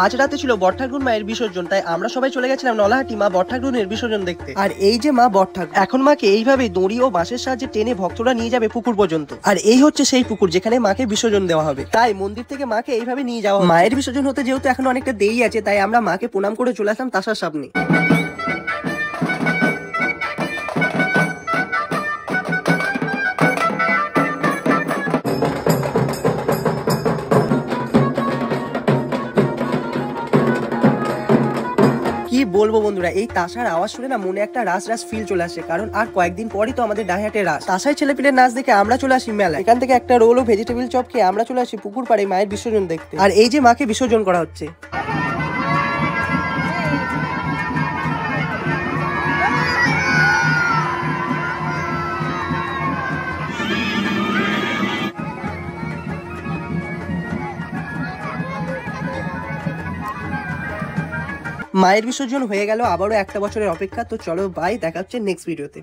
আজ রাতে ছিল বট ঠাকুর মায়ের বিসর্জন, তাই আমরা সবাই চলে গেছিলাম নলাহাটি মা বট ঠাকুরের বিসর্জন দেখতে। আর এই যে মা বট ঠাকুর, এখন মাকে এইভাবে দড়ি ও বাঁশের সাহায্যে টেনে ভক্তরা নিয়ে যাবে পুকুর পর্যন্ত। আর এই হচ্ছে সেই পুকুর যেখানে মাকে বিসর্জন দেওয়া হবে। তাই মন্দির থেকে মাকে এইভাবে নিয়ে যাওয়া। মায়ের বিসর্জন হতে যেহেতু এখন অনেকটা দেরি আছে, তাই আমরা মাকে প্রণাম করে চলে আসলাম তাসার সামনে। কি বলবো বন্ধুরা, এই তাসার আওয়াজ শুনে না মনে একটা রাস রাস ফিল চলে আসে, কারণ আর কয়েকদিন পরই তো আমাদের ডাইহাটে রাস। তাসায় ছেলেপিলের নাচ দেখে আমরা চলে আসি মেলা। এখান থেকে একটা রোল ও ভেজিটেবিল চপ খেয়ে আমরা চলে আসি পুকুর পাড়ে মায়ের বিসর্জন দেখতে। আর এই যে মাকে বিসর্জন করা হচ্ছে। মায়ের বিসর্জন হয়ে গেল, আবারও একটা বছরের অপেক্ষা। তো চলো বাই, দেখা হচ্ছে নেক্সট ভিডিওতে।